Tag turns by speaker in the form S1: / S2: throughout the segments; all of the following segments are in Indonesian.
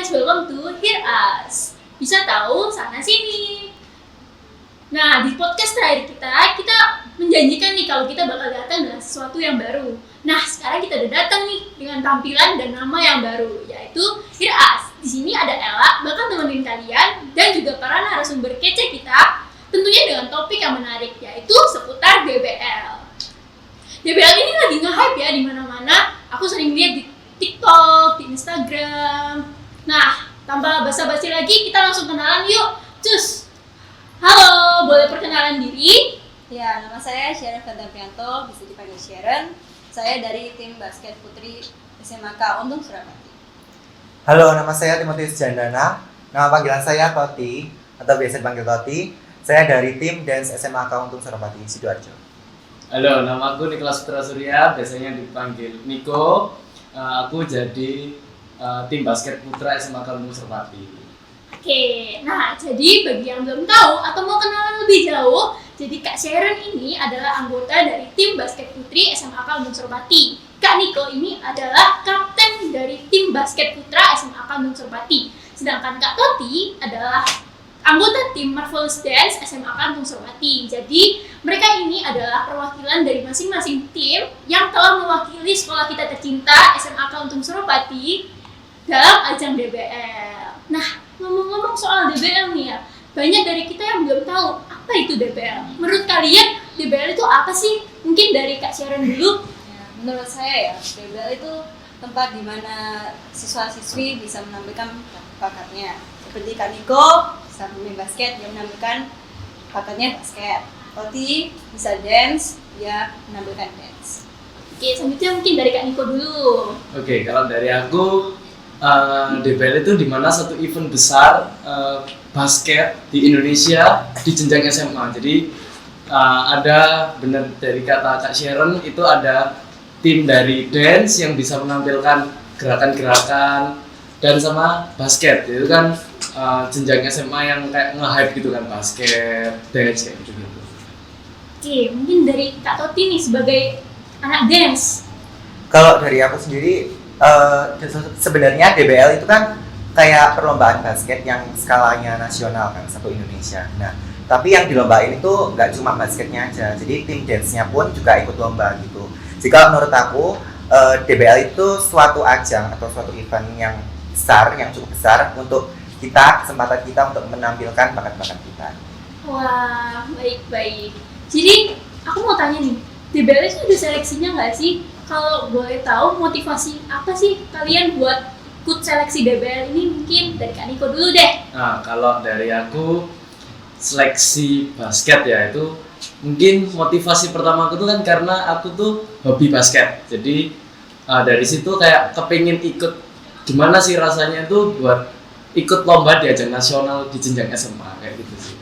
S1: guys, welcome to Hear Us. Bisa tahu sana sini. Nah, di podcast terakhir kita menjanjikan nih kalau kita bakal datang dengan sesuatu yang baru. Nah, sekarang kita udah datang nih dengan tampilan dan nama yang baru, yaitu Hear Us. Di sini ada Ella, bakal nemenin kalian dan juga para narasumber kece kita, tentunya dengan topik yang menarik, yaitu seputar DBL. DBL ini lagi nge-hype ya di mana-mana. Aku sering lihat di TikTok, di Instagram. Nah, tanpa basa-basi lagi, kita langsung kenalan yuk. Cus. Halo, boleh perkenalan diri?
S2: Ya, nama saya Sharon Fantaprianto, bisa dipanggil Sharon. Saya dari tim basket putri SMAK Untung Surabaya.
S3: Halo, nama saya Timotius Jandana. Nama panggilan saya Toti, atau biasa dipanggil Toti. Saya dari tim dance SMAK Untung Surabaya, Sidoarjo.
S4: Halo, nama aku Niklas Putra Surya, biasanya dipanggil Niko. Aku jadi tim basket putra SMAK Untung Surabaya.
S1: Oke, nah jadi bagi yang belum tahu atau mau kenalan lebih jauh, jadi Kak Sharon ini adalah anggota dari tim basket putri SMAK Untung Surabaya. Kak Niko ini adalah kapten dari tim basket putra SMAK Untung Surabaya. Sedangkan Kak Toti adalah anggota tim Marvelous Dance SMAK Untung Surabaya. Jadi mereka ini adalah perwakilan dari masing-masing tim yang telah mewakili sekolah kita tercinta SMAK Untung Surabaya dalam ajang DBL. Nah, ngomong-ngomong soal DBL nih ya, banyak dari kita yang belum tahu apa itu DBL. Menurut kalian DBL itu apa sih? Mungkin dari Kak Sharon dulu.
S2: Ya, menurut saya ya, DBL itu tempat di mana siswa-siswi bisa menampilkan bakatnya. Seperti Kak Niko, bisa main basket, dia menampilkan bakatnya basket. Toti bisa dance, dia menampilkan dance.
S1: Oke, selanjutnya mungkin dari Kak Niko dulu.
S4: Oke, kalau dari aku, DBL itu dimana satu event besar basket di Indonesia di jenjang SMA. Jadi ada benar dari kata Kak Sharon, itu ada tim dari dance yang bisa menampilkan gerakan-gerakan dan sama basket. Itu kan jenjang SMA yang kayak nge-hype gitu kan, basket, dance kayak gitu.
S1: Oke, mungkin dari Kak Toti nih sebagai anak dance.
S3: Kalau dari aku sendiri, sebenarnya DBL itu kan kayak perlombaan basket yang skalanya nasional kan, satu Indonesia. Nah, tapi yang dilombain itu nggak cuma basketnya aja, jadi tim dance-nya pun juga ikut lomba gitu. Jadi kalau menurut aku, DBL itu suatu ajang atau suatu event yang besar, yang cukup besar untuk kita, kesempatan kita untuk menampilkan bakat-bakat kita.
S1: Wah, baik-baik. Jadi, aku mau tanya nih, DBL itu ada seleksinya nggak sih? Kalau boleh tahu, motivasi apa sih kalian buat ikut seleksi DBL ini? Mungkin dari Kak Niko dulu deh.
S4: Nah, kalau dari aku, seleksi basket ya, itu mungkin motivasi pertama aku tuh kan karena aku tuh hobi basket. Jadi dari situ kayak kepingin ikut, gimana sih rasanya tuh buat ikut lomba di ajang nasional di jenjang SMA kayak gitu sih.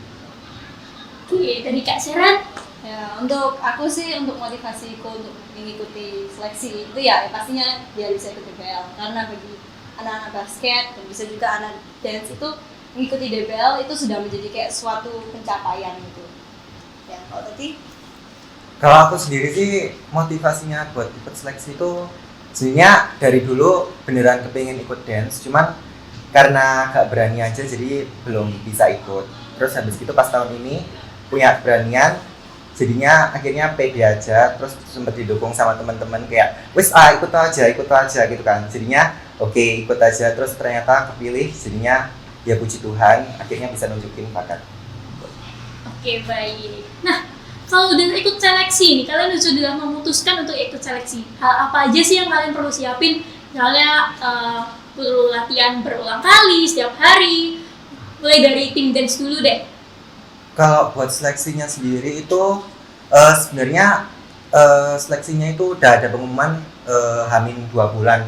S1: Oke, dari Kak Sharon.
S2: Ya, untuk aku sih, untuk motivasiku untuk mengikuti seleksi itu ya pastinya biar bisa ikut DBL. Karena bagi anak-anak basket dan bisa juga anak dance itu mengikuti DBL itu sudah menjadi kayak suatu pencapaian gitu. Ya, kalau tadi?
S3: Kalau aku sendiri sih motivasinya buat ikut seleksi itu sebenarnya dari dulu beneran kepingin ikut dance, cuman karena gak berani aja jadi belum bisa ikut. Terus habis itu pas tahun ini punya keberanian, jadinya akhirnya pede aja, terus sempat didukung sama teman-teman kayak wis ikut aja gitu kan. Jadinya oke, ikut aja, terus ternyata kepilih, jadinya ya puji Tuhan akhirnya bisa nunjukin bakat.
S1: Oke, baik. Nah, kalau udah ikut seleksi nih, kalian sudah memutuskan untuk ikut seleksi. Hal apa aja sih yang kalian perlu siapin? Misalnya perlu latihan berulang kali setiap hari. Mulai dari tim dance dulu deh.
S3: Kalau buat seleksinya sendiri itu sebenarnya seleksinya itu udah ada pengumuman Hamin 2 bulan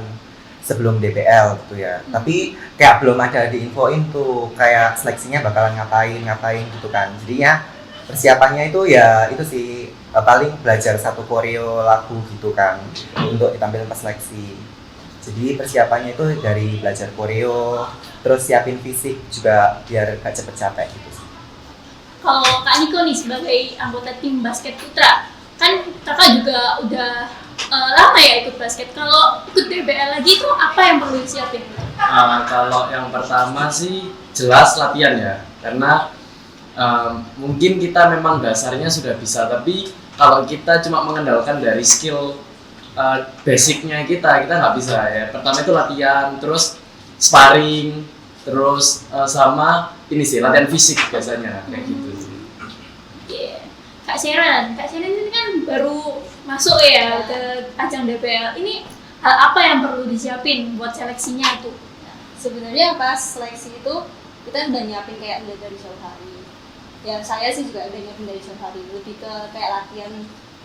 S3: sebelum DBL gitu ya. Tapi kayak belum ada diinfoin tuh kayak seleksinya bakalan ngapain gitu kan. Jadinya persiapannya itu ya itu sih paling belajar satu koreo lagu gitu kan untuk ditampilkan pas seleksi. Jadi persiapannya itu dari belajar koreo, terus siapin fisik juga biar gak cepet capek gitu.
S1: Kalau Kak Niko nih sebagai anggota tim basket putra, kan kakak juga udah lama ya ikut basket. Kalau ikut DBL lagi tuh apa yang perlu disiapin?
S4: Kalau yang pertama sih jelas latihan ya, karena mungkin kita memang dasarnya sudah bisa, tapi kalau kita cuma mengandalkan dari skill basicnya kita nggak bisa ya. Pertama itu latihan, terus sparring, terus sama ini sih latihan fisik biasanya kayak gitu sih.
S1: Yeah. Kak Sharon ini kan baru masuk ya ke ajang DBL. Ini hal apa yang perlu disiapin buat seleksinya tuh?
S2: Sebenarnya pas seleksi itu kita udah nyiapin kayak dari jauh hari. Ya saya sih juga udah nyiapin dari jauh hari. Lebih ke kayak latihan,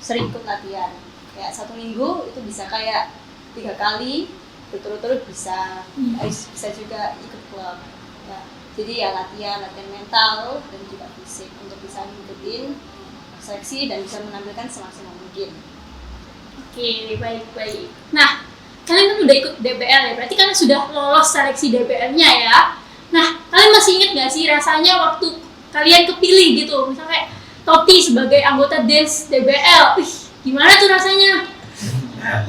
S2: sering ikut latihan. Kayak 1 minggu itu bisa kayak 3 kali berturut-turut bisa. Bisa juga ikut klub. Ya, jadi ya latihan mental dan juga fisik untuk bisa ngikutin seleksi dan bisa menampilkan semaksimal mungkin.
S1: Oke, baik. Nah, kalian kan udah ikut DBL ya, berarti kalian sudah lolos seleksi DBL-nya ya. Nah, kalian masih ingat gak sih rasanya waktu kalian kepilih gitu, misalnya kayak Toti sebagai anggota dance DBL, gimana tuh rasanya?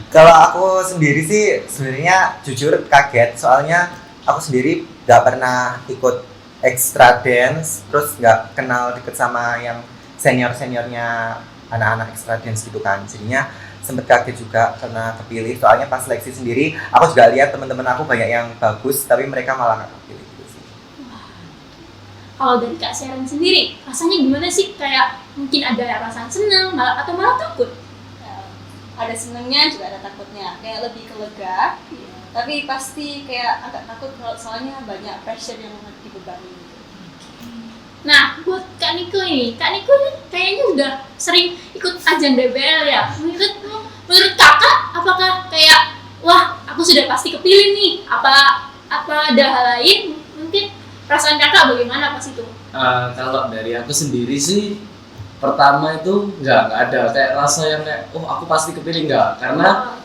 S3: Kalau aku sendiri sih sebenarnya jujur kaget, soalnya aku sendiri nggak pernah ikut extra dance, terus nggak kenal deket sama yang seniornya anak-anak extra dance gitu kan. Jadinya sempet kaget juga karena kepilih, soalnya pas seleksi sendiri aku juga lihat teman-teman aku banyak yang bagus tapi mereka malah nggak kepilih gitu sih.
S1: Kalau dari Kak Sharon sendiri, rasanya gimana sih? Kayak mungkin ada rasa senang atau malah takut?
S2: Ada senangnya juga ada takutnya, kayak lebih ke lega, tapi pasti kayak agak takut soalnya banyak pressure yang dibebani gitu.
S1: Nah, buat Kak Niko ini kayaknya udah sering ikut ajang DBL ya. Menurut kakak, apakah kayak wah aku sudah pasti kepilih nih? Apa ada hal lain? Mungkin perasaan kakak bagaimana pas itu?
S4: Kalau dari aku sendiri sih, pertama itu nggak ada kayak rasa yang kayak aku pasti kepilih, nggak, karena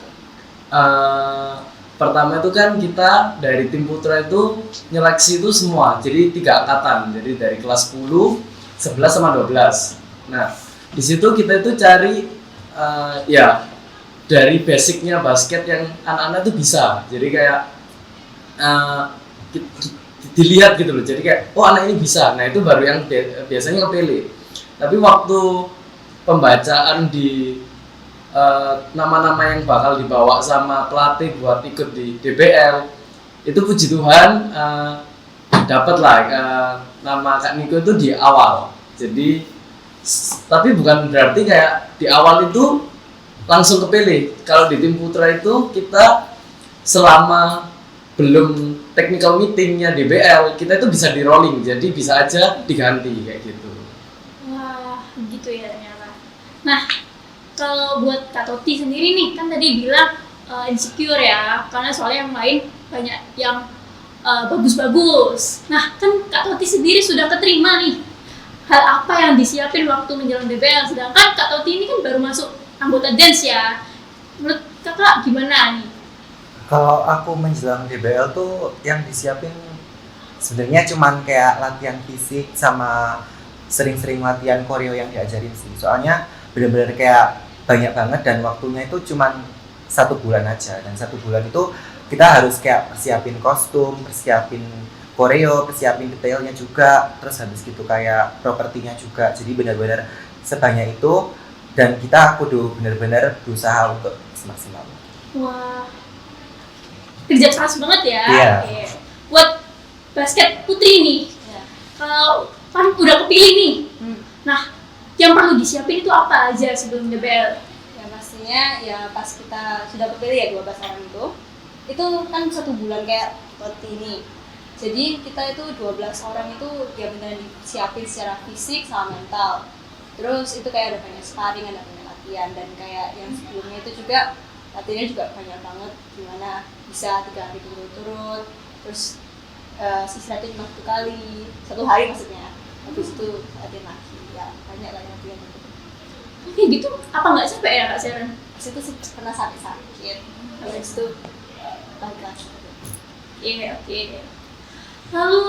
S4: pertama itu kan kita dari tim putra itu nyeleksi itu semua, jadi 3 angkatan, jadi dari kelas 10, 11 sama 12. Nah, di situ kita itu cari ya dari basicnya basket yang anak-anak itu bisa, jadi kayak dilihat gitu loh, jadi kayak anak ini bisa, nah itu baru yang biasanya kepilih. Tapi waktu pembacaan di nama-nama yang bakal dibawa sama pelatih buat ikut di DBL, itu puji Tuhan dapat lah nama Kak Niko itu di awal. Jadi tapi bukan berarti kayak di awal itu langsung kepilih. Kalau di tim putra itu kita selama belum technical meetingnya DBL, kita itu bisa di rolling, jadi bisa aja diganti kayak gitu.
S1: Wah, gitu ya ternyata. Nah, kalau buat Kak Toti sendiri nih, kan tadi bilang insecure ya, karena soalnya yang lain banyak yang bagus-bagus. Nah, kan Kak Toti sendiri sudah keterima nih. Hal apa yang disiapin waktu menjelang DBL? Sedangkan Kak Toti ini kan baru masuk anggota dance ya. Menurut kakak gimana nih?
S3: Kalau aku menjelang DBL tuh yang disiapin sebenarnya cuman kayak latihan fisik sama sering-sering latihan koreo yang diajarin sih. Soalnya benar-benar kayak banyak banget dan waktunya itu cuman 1 bulan aja, dan 1 bulan itu kita harus kayak persiapin kostum, persiapin koreo, persiapin detailnya juga, terus habis gitu kayak propertinya juga. Jadi benar-benar sebanyak itu dan kita kudu benar-benar berusaha untuk semaksimal.
S1: Wah, kerja keras banget ya.
S3: Iya.
S1: Buat basket putri nih, kalau kan udah kepilih nih, nah yang perlu disiapin itu apa aja sebelum DBL?
S2: Ya pastinya ya pas kita sudah kepilih ya 12 orang itu kan 1 bulan kayak seperti ini. Jadi kita itu 12 orang itu ya benar disiapin secara fisik sama mental. Terus itu kayak ada banyak sparring, ada banyak latihan, dan kayak yang sebelumnya itu juga latihannya juga banyak banget, gimana bisa 3 hari berturut-turut, terus istirahat cuma 1 kali, 1 hari maksudnya, habis itu latihan lagi, ya banyak lah latihan gitu.
S1: Oke, gitu apa nggak capek ya Kak Sharon?
S2: Habis itu sih pernah sakit, habis itu balik lagi.
S1: Iya, oke. Lalu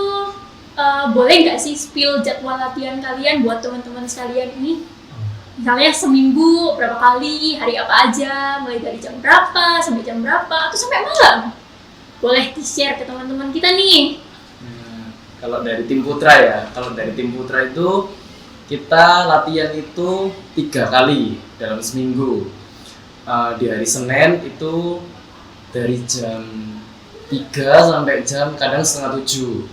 S1: boleh nggak sih spill jadwal latihan kalian buat teman-teman sekalian ini? misalnya seminggu berapa kali, hari apa aja, mulai dari jam berapa sampai jam berapa atau sampai malam. Boleh di-share ke teman-teman kita nih.
S4: Kalau dari tim putra ya, kalau dari tim putra itu kita latihan itu 3 kali dalam seminggu. Di hari Senin itu dari jam 3 sampai jam kadang setengah 7.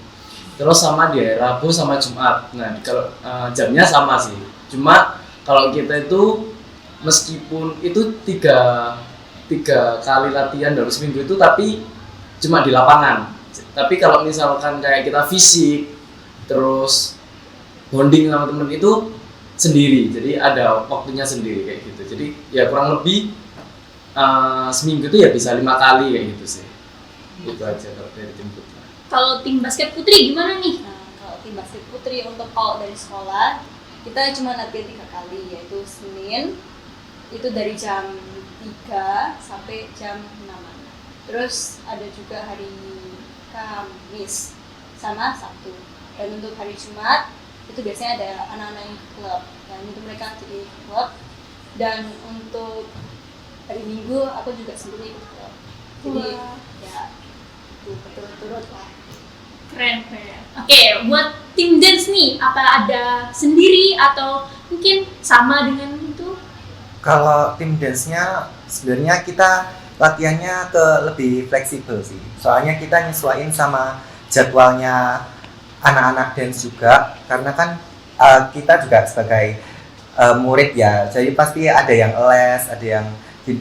S4: Terus sama di hari Rabu sama Jumat. Nah kalau jamnya sama sih. Cuma kalau kita itu meskipun itu tiga kali latihan dalam seminggu itu tapi cuma di lapangan. Tapi kalau misalkan kayak kita fisik terus bonding sama temen itu sendiri. Jadi ada waktunya sendiri kayak gitu. Jadi ya kurang lebih seminggu itu ya bisa 5 kali kayak gitu sih. Itu aja kalau dari tim putra.
S1: Kalau tim basket putri gimana nih?
S2: Nah, kalau tim basket putri untuk kalau dari sekolah kita cuma latihan 3 kali, yaitu Senin itu dari jam 3 sampai jam 6. Terus ada juga hari Kamis sama Sabtu. Dan untuk hari Jumat itu biasanya ada anak-anak yang klub, dan itu mereka jadi klub. Dan untuk hari Minggu aku juga sendiri ikut klub. Jadi ya itu berturut-turut lah.
S1: Keren. Oke, buat tim dance nih, apa ada sendiri atau mungkin sama dengan itu?
S3: Kalau tim dance-nya sebenarnya kita latihannya ke lebih fleksibel sih. Soalnya kita nyesuaiin sama jadwalnya anak-anak dance juga, karena kan kita juga sebagai murid ya, jadi pasti ada yang les, ada yang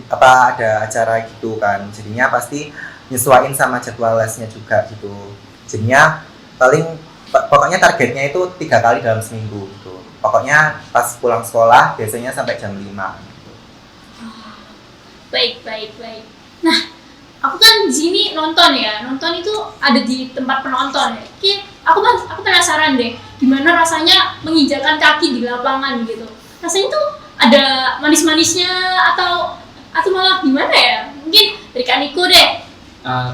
S3: ada acara gitu kan, jadinya pasti nyesuaiin sama jadwal lesnya juga gitu. Jadinya pokoknya targetnya itu 3 kali dalam seminggu gitu. Pokoknya pas pulang sekolah biasanya sampai jam 5 gitu.
S1: Baik. Nah, aku kan di sini nonton itu ada di tempat penonton ya. Aku penasaran deh, gimana rasanya menginjakan kaki di lapangan gitu. Rasanya tuh ada manis-manisnya atau malah gimana ya? Mungkin dari Kak Niko deh.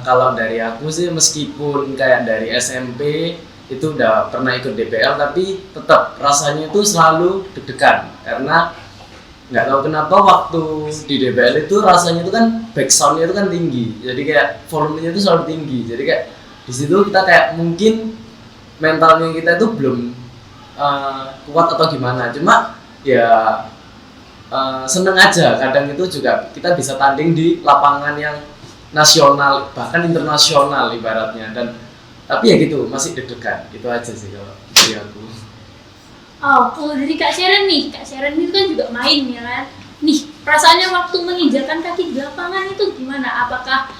S4: Kalau dari aku sih meskipun kayak dari SMP itu udah pernah ikut DBL, tapi tetap rasanya itu selalu deg-degan karena nggak tahu kenapa waktu di DBL itu rasanya itu kan back soundnya itu kan tinggi, jadi kayak volumenya itu selalu tinggi, jadi kayak di situ kita kayak mungkin mentalnya kita itu belum kuat atau gimana, cuma ya seneng aja. Kadang itu juga kita bisa tanding di lapangan yang nasional bahkan internasional ibaratnya, dan tapi ya gitu masih deg-degan. Itu aja sih kalau dari aku.
S1: Oh, kalau dari Kak Sharon nih, Kak Sharon itu kan juga main ya kan. Nih, perasaannya waktu menginjakan kaki di lapangan itu gimana? Apakah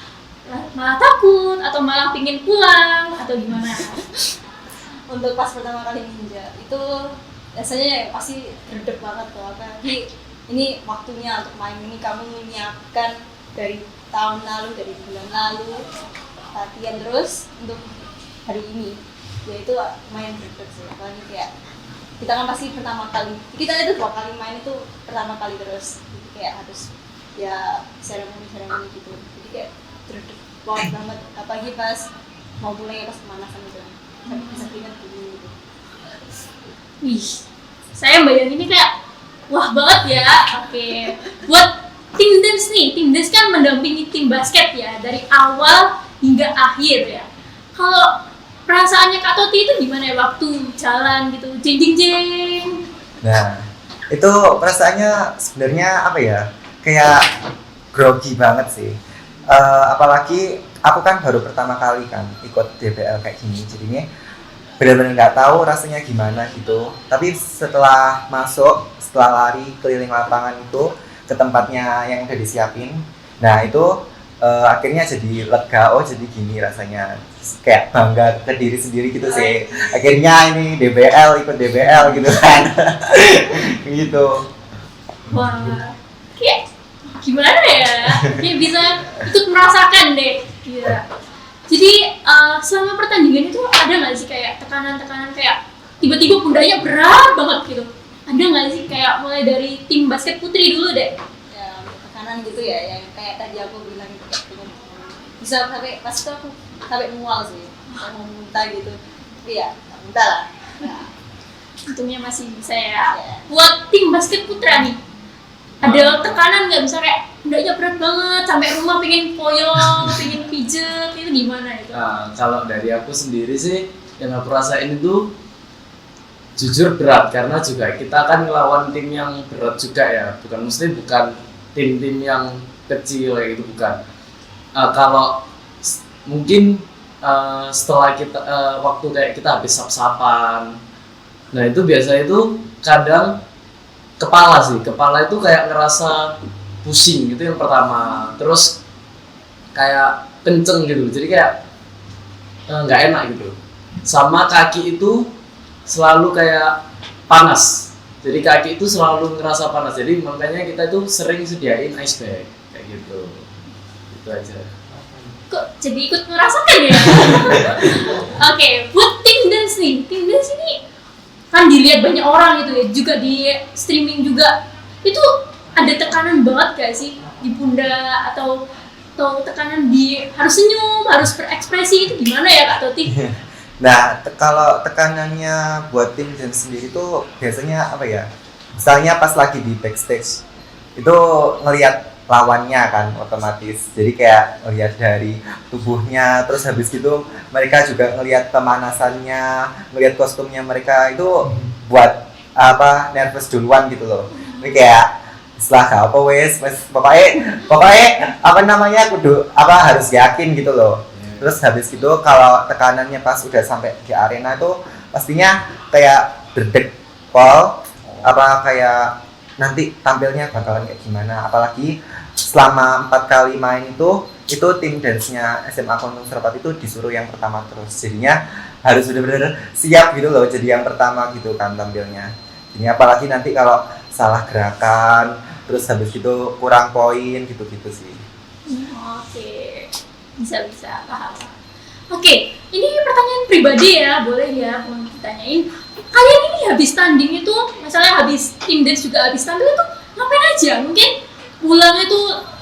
S1: malah takut atau malah pingin pulang atau gimana?
S2: Untuk pas pertama kali ninja itu biasanya pasti gerdeg banget tuh, apalagi ini waktunya untuk main ini, kamu menyiapkan dari tahun lalu, dari bulan lalu, latihan terus untuk hari ini, yaitu main gerdeg sih. Apalagi kayak kita kan pasti pertama kali, kita itu 2 kali main itu pertama kali terus, jadi kayak harus ya seremoni gitu, jadi kayak gerdeg banget, apalagi pas mau mulai pas pemanasan itu bisa keringat dulu gitu.
S1: Wih, saya bayanginnya kayak wah banget ya. Oke, buat tim dance nih, tim dance kan mendampingi tim basket ya dari awal hingga akhir ya. Kalau perasaannya Kak Toti itu gimana ya waktu jalan gitu, jeng?
S3: Nah, itu perasaannya sebenarnya apa ya? Kayak grogi banget sih. Apalagi aku kan baru pertama kali kan ikut DBL kayak gini, jadinya benar-benar nggak tahu rasanya gimana gitu. Tapi setelah masuk, setelah lari keliling lapangan itu ke tempatnya yang udah disiapin, nah itu akhirnya jadi lega. Oh jadi gini rasanya, kayak bangga ke diri sendiri gitu sih. Akhirnya ini DBL, ikut DBL gitu kan. Gitu.
S1: Wah, kayak gimana ya? Kayak bisa ikut merasakan deh. Gila. Jadi selama pertandingan itu ada nggak sih kayak tekanan-tekanan kayak tiba-tiba pundaknya berat banget gitu? Ada nggak sih kayak mulai dari tim basket putri dulu deh?
S2: Ya tekanan gitu ya, yang kayak tadi aku bilang itu kayak bisa sampai pas itu aku sampai mual sih, mau muntah gitu, tapi ya nggak muntah lah. Nah,
S1: untungnya masih bisa ya. Buat tim basket putra nih, ada tekanan nggak, bisa kayak hendaknya berat banget sampai rumah pengen poyong, pengen pijet, itu gimana itu?
S4: Nah, kalau dari aku sendiri sih yang aku rasain itu jujur berat, karena juga kita akan ngelawan tim yang berat juga ya, bukan tim-tim yang kecil kayak gitu, bukan. Kalau mungkin setelah kita waktu kayak kita habis sap-sapan, nah itu biasa itu kadang kepala itu kayak ngerasa pusing gitu yang pertama, terus kayak kenceng gitu, jadi kayak nggak enak gitu. Sama kaki itu selalu kayak panas, jadi kaki itu selalu ngerasa panas, jadi makanya kita itu sering sediain ice bag kayak gitu. Itu aja.
S1: Kok jadi ikut merasakan ya? Oke, buat tim dance nih, tim dance ini kan dilihat banyak orang gitu ya, juga di streaming juga. Itu ada tekanan banget gak sih di pundak, atau tekanan di harus senyum, harus berekspresi, itu gimana ya Kak Toti?
S3: Nah, kalau tekanannya buat tim dance sendiri tuh biasanya apa ya? Misalnya pas lagi di backstage itu ngelihat lawannya kan otomatis, jadi kayak ngelihat dari tubuhnya, terus habis gitu mereka juga ngelihat pemanasannya, ngelihat kostumnya mereka itu buat apa, nervous duluan gitu loh. Ini kayak setelah apa wes pokoknya apa namanya, kudu apa, harus yakin gitu loh. Terus habis itu kalau tekanannya pas udah sampai di arena itu pastinya kayak berdek pol, apa kayak nanti tampilnya bakalan kayak gimana, apalagi selama 4 kali main itu tim dance-nya SMA Kontung Serpat itu disuruh yang pertama terus, jadinya harus benar-benar siap gitu loh jadi yang pertama gitu kan tampilnya. Ini apalagi nanti kalau salah gerakan, terus habis itu kurang poin gitu-gitu sih.
S1: Oke, bisa paham. Oke, ini pertanyaan pribadi ya, boleh ya mau ditanyain. Kalian ini habis tanding itu, misalnya habis tim dance juga habis tampil itu ngapain aja? Mungkin pulang itu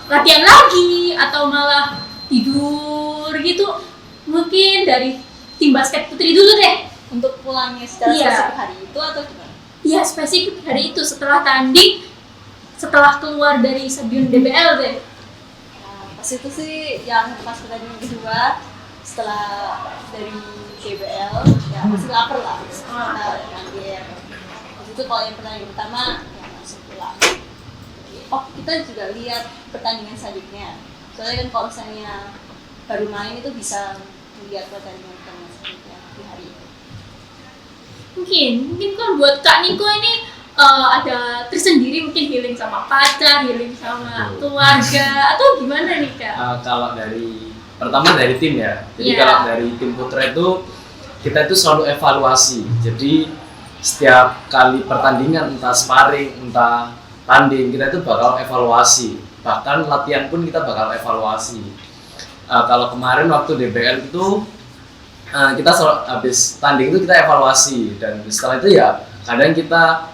S1: latihan lagi atau malah tidur gitu? Mungkin dari tim basket putri dulu deh.
S2: Untuk pulangnya secara spesifik hari itu atau gimana?
S1: Iya, spesifik hari itu setelah tanding, setelah keluar dari stadion DBL deh.
S2: Nah, pas itu sih yang pas pertandingan kedua setelah dari DBL ya masih lapar lah, nanti pas itu kalau yang pertandingan pertama ya langsung pulang. Oh, kita juga lihat pertandingan selanjutnya, soalnya kan kalau misalnya baru main itu bisa lihat pertandingan selanjutnya di hari itu.
S1: Mungkin kan buat Kak Niko ini ada tersendiri, mungkin healing sama pacar, healing sama keluarga, atau gimana nih Kak?
S4: Kalau pertama dari tim ya, jadi kalau dari tim putra itu kita itu selalu evaluasi, jadi setiap kali pertandingan entah sparring, entah tanding, kita itu bakal evaluasi, bahkan latihan pun kita bakal evaluasi. Kalau kemarin waktu DBL itu kita habis tanding itu kita evaluasi, dan setelah itu ya kadang kita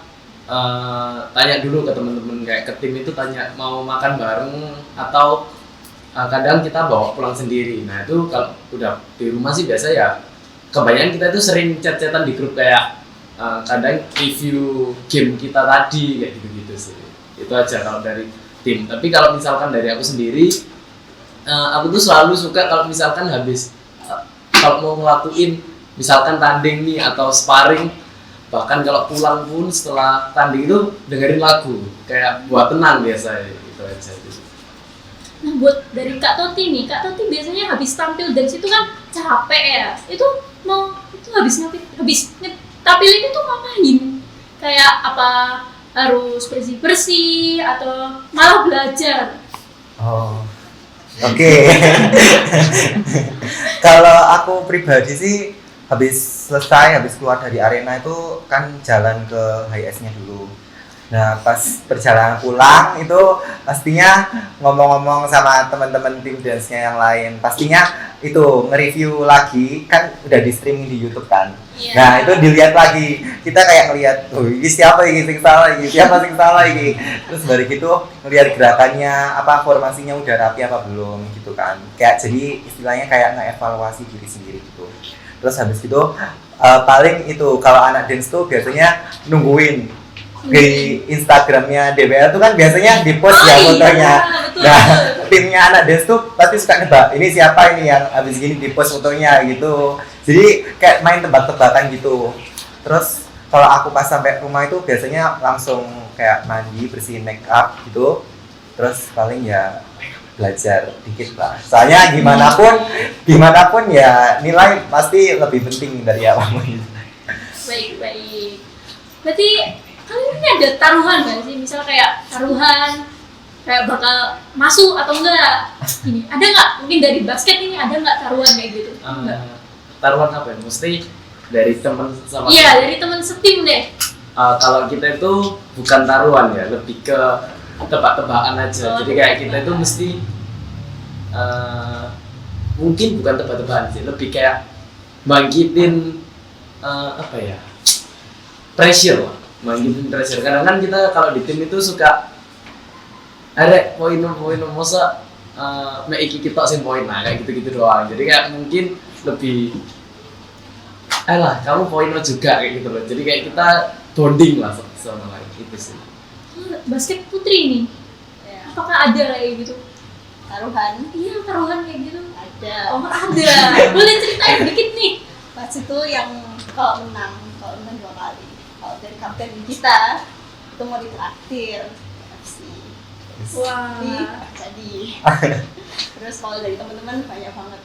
S4: tanya dulu ke teman-teman, kayak ke tim itu tanya mau makan bareng, atau kadang kita bawa pulang sendiri. Nah itu kalau udah di rumah sih biasa ya kebanyakan kita itu sering chat-chatan di grup, kayak kadang review game kita tadi kayak gitu-gitu sih. Itu aja kalau dari tim. Tapi kalau misalkan dari aku sendiri, aku tuh selalu suka kalau misalkan habis kalau mau ngelakuin misalkan tanding nih atau sparring, bahkan kalau pulang pun setelah tanding itu dengerin lagu kayak buat tenang biasa, gitu aja.
S1: Nah buat dari Kak Toti nih, Kak Toti biasanya habis tampil dance itu kan capek ya, itu habis tampilin itu ngapain? Kayak apa, harus bersih-bersih atau malah belajar?
S3: Oh, oke. Kalau aku pribadi sih habis keluar dari arena itu kan jalan ke HIS-nya dulu. Nah, pas perjalanan pulang itu pastinya ngomong-ngomong sama teman-teman tim dance-nya yang lain. Pastinya itu nge-review lagi, kan udah di streaming di YouTube kan.
S1: Iya.
S3: Nah, itu dilihat lagi. Kita kayak ngelihat, "Oh, ini siapa ini sing salah ini? Siapa sing salah ini?" Terus dari gitu ngelihat gerakannya, apa formasinya udah rapi apa belum gitu kan. Kayak jadi istilahnya kayak nge-evaluasi diri sendiri gitu. Terus habis itu paling itu kalau anak dance tuh biasanya nungguin di Instagramnya DBL tuh kan biasanya di post ya fotonya.
S1: betul,
S3: Nah,
S1: betul.
S3: timnya anak dance tuh pasti suka nebak ini siapa ini yang abis gini di post fotonya gitu. Jadi kayak main tebak-tebakan gitu. Terus kalau aku pas sampai rumah itu biasanya langsung kayak mandi, bersihin make up gitu. Terus paling ya belajar dikit lah. Soalnya gimana pun ya nilai pasti lebih penting dari apapun.
S1: Baik. Berarti kalian ini ada taruhan nggak sih? Misal kayak taruhan kayak bakal masuk atau enggak? Ini ada nggak? Mungkin dari basket ini ada nggak taruhan kayak gitu? Enggak.
S4: Taruhan apa ya? Mesti dari teman sama
S1: Iya, dari teman setim deh.
S4: kalau kita itu bukan taruhan ya, lebih ke tebak-tebakan aja. Jadi kayak kita itu mesti mungkin bukan tebak-tebakan sih, lebih kayak bangkitin apa ya, pressure lah, bangkitin pressure. Kadang kan kita kalau di tim itu suka ada poin masa meiki kita sih poin lah kayak gitu-gitu doang. Jadi kayak mungkin lebih lah kamu poin juga kayak gitu loh. Jadi kayak kita bonding lah sama lain itu sih.
S1: Basket putri ini,
S2: Ya,
S1: apakah ada kayak gitu?
S2: taruhan
S1: Iya, taruhan kayak gitu.
S2: ada.
S1: Oh, ada. Boleh ceritain dikit nih.
S2: Pas itu yang kalau menang 2 kali. Kalau dari kapten kita itu mau ditraktir FC.
S1: Wah.
S2: Jadi terus kalau dari teman-teman banyak banget,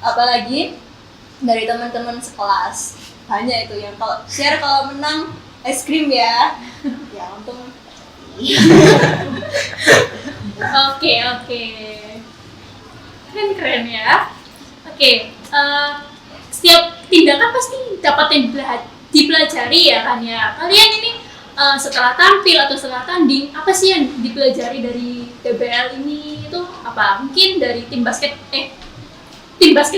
S2: apalagi dari teman-teman sekelas banyak itu yang kalau share kalau menang es krim ya. Ya untung.
S1: Oke. Keren ya. Oke. Setiap tindakan pasti dapat dipelajari ya kan ya. Kalian ini setelah tampil atau setelah tanding, apa sih yang dipelajari dari DBL ini itu apa? Mungkin dari tim basket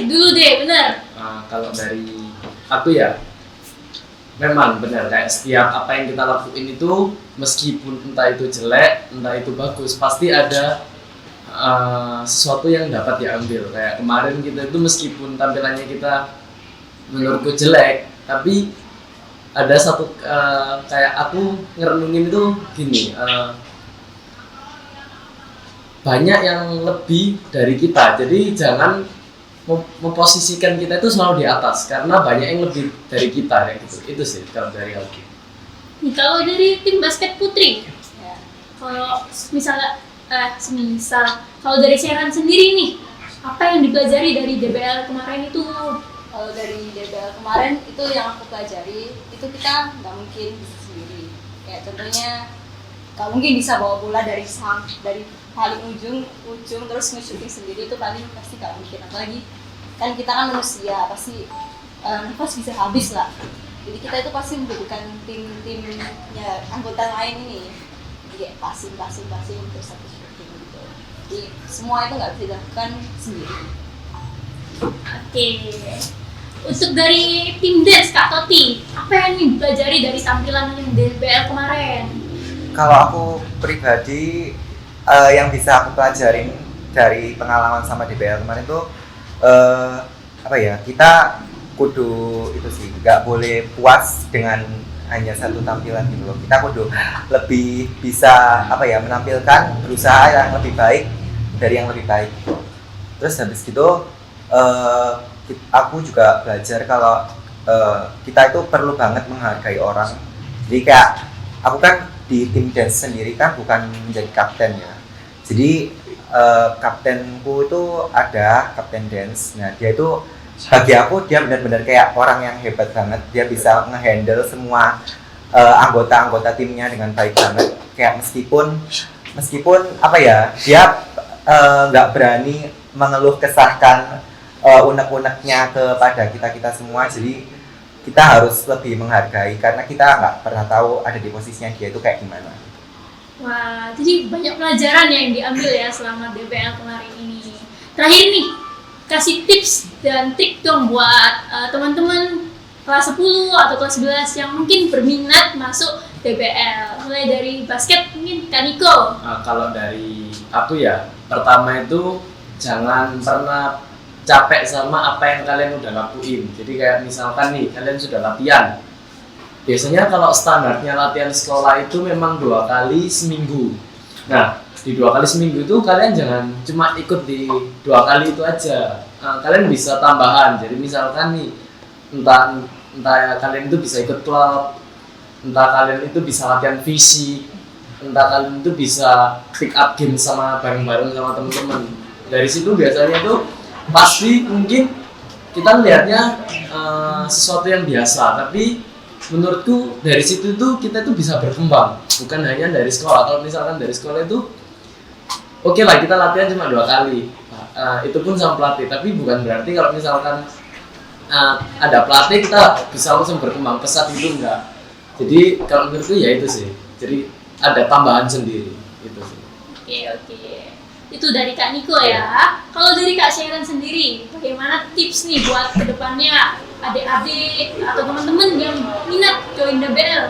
S1: dulu deh, benar?
S4: Kalau dari aku ya, memang benar kayak setiap apa yang kita lakuin itu meskipun entah itu jelek, entah itu bagus, pasti ada sesuatu yang dapat diambil. Kayak kemarin kita itu meskipun tampilannya kita menurutku jelek, tapi ada satu kayak aku ngerenungin itu gini, banyak yang lebih dari kita, jadi jangan memposisikan kita itu selalu di atas karena banyak yang lebih dari kita kayak gitu. Itu sih kalau dari aku.
S1: Nih, kalau dari tim basket putri,
S2: Ya.
S1: kalau semisal kalau dari Sharon sendiri nih, apa yang dipelajari dari DBL kemarin itu?
S2: Kalau dari DBL kemarin itu yang aku pelajari itu kita nggak mungkin bisa sendiri. Kayak contohnya nggak mungkin bisa bawa bola dari paling ujung terus nge-shooting sendiri, itu paling pasti nggak mungkin. Apalagi kan kita kan manusia, pasti nafas bisa habis lah. Jadi kita itu pasti membutuhkan tim-timnya anggota lain ini. Jadi kayak passing terus satu shooting gitu. Jadi semua itu nggak bisa dilakukan sendiri.
S1: Oke. Untuk dari tim dance Kak Toti, apa yang dipelajari dari tampilan yang DBL kemarin?
S3: Kalau aku pribadi yang bisa aku pelajarin dari pengalaman sama DBL kemarin tuh apa ya, kita kudu itu sih nggak boleh puas dengan hanya satu tampilan gitu loh. Kita kudu lebih bisa menampilkan, berusaha yang lebih baik dari yang lebih baik gitu. Terus habis gitu aku juga belajar kalau kita itu perlu banget menghargai orang. Jadi kayak aku kan di tim dance sendiri kan bukan menjadi kapten ya. Jadi kaptenku itu ada kapten dance. Nah dia itu bagi aku dia benar-benar kayak orang yang hebat banget. Dia bisa ngehandle semua anggota-anggota timnya dengan baik banget. Kayak meskipun dia nggak berani mengeluh kesahkan unek-uneknya kepada kita semua. Jadi kita harus lebih menghargai karena kita nggak pernah tahu ada di posisinya dia itu kayak gimana.
S1: Wah, jadi banyak pelajaran yang diambil ya selama DBL kemarin ini. Terakhir nih, kasih tips dan trik dong buat teman-teman kelas 10 atau kelas 11 yang mungkin berminat masuk DBL. Mulai dari basket mungkin Kak Niko.
S4: Nah, kalau dari aku ya, pertama itu jangan pernah capek sama apa yang kalian udah lakuin. Jadi kayak misalkan nih, kalian sudah latihan. Biasanya kalau standarnya latihan sekolah itu memang 2 kali seminggu. Nah, di 2 kali seminggu itu kalian jangan cuma ikut di 2 kali itu aja. Nah, kalian bisa tambahan. Jadi misalkan nih, entah kalian itu bisa ikut klub, entah kalian itu bisa latihan fisik, entah kalian itu bisa pick up game sama bareng-bareng sama teman-teman. Dari situ biasanya tuh pasti mungkin kita melihatnya sesuatu yang biasa, tapi menurutku dari situ tuh kita tuh bisa berkembang, bukan hanya dari sekolah. Kalau misalkan dari sekolah itu oke lah, kita latihan cuma 2 kali, itu pun sama pelatih, tapi bukan berarti kalau misalkan ada pelatih kita bisa langsung berkembang pesat, itu enggak. Jadi kalau menurutku ya itu sih, jadi ada tambahan sendiri itu sih.
S1: Oke. Itu dari Kak Niko ya. Kalau dari Kak Sharon sendiri, bagaimana tips nih buat kedepannya adik-adik atau teman-teman yang minat join DBL?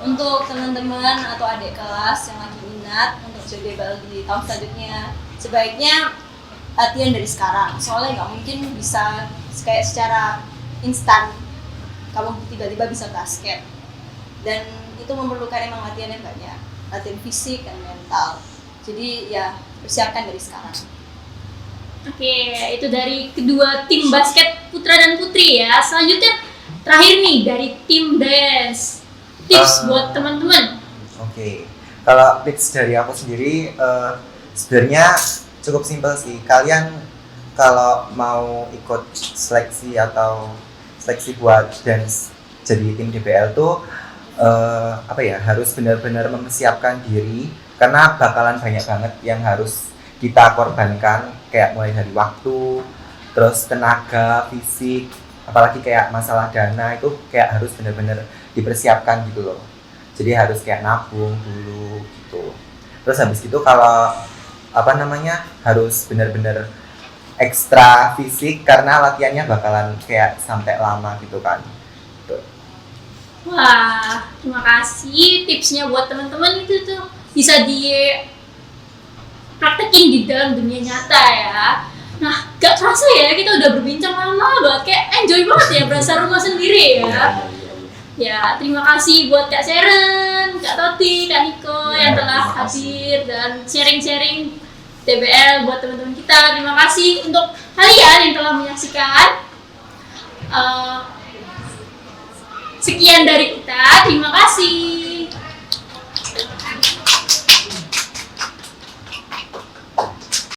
S2: Untuk teman-teman atau adik kelas yang lagi minat untuk join DBL di tahun selanjutnya, sebaiknya latihan dari sekarang. Soalnya nggak mungkin bisa kayak secara instan kamu tiba-tiba bisa basket. Dan itu memerlukan emang latihan yang banyak, latihan fisik dan mental. Jadi ya persiapkan dari sekarang.
S1: Oke, itu dari kedua tim basket putra dan putri ya. Selanjutnya terakhir nih dari tim dance. Tips buat teman-teman.
S3: Oke. Kalau tips dari aku sendiri sebenarnya cukup simpel sih. Kalian kalau mau ikut seleksi atau seleksi buat dance jadi tim DBL tuh harus benar-benar mempersiapkan diri karena bakalan banyak banget yang harus kita korbankan, kayak mulai dari waktu, terus tenaga, fisik, apalagi kayak masalah dana itu kayak harus benar-benar dipersiapkan gitu loh. Jadi harus kayak nabung dulu gitu. Terus habis itu kalau harus benar-benar ekstra fisik karena latihannya bakalan kayak sampai lama gitu kan. Gitu.
S1: Wah, terima kasih tipsnya buat teman-teman. Itu tuh bisa dipraktekin di dalam dunia nyata ya. Nah, gak terasa ya kita udah berbincang lama banget, kayak enjoy banget ya, berasa rumah sendiri ya. Ya, terima kasih buat Kak Sharon, Kak Toti, Kak Niko yang telah hadir dan sharing-sharing DBL buat teman-teman kita. Terima kasih untuk kalian yang telah menyaksikan. Sekian dari kita, terima kasih.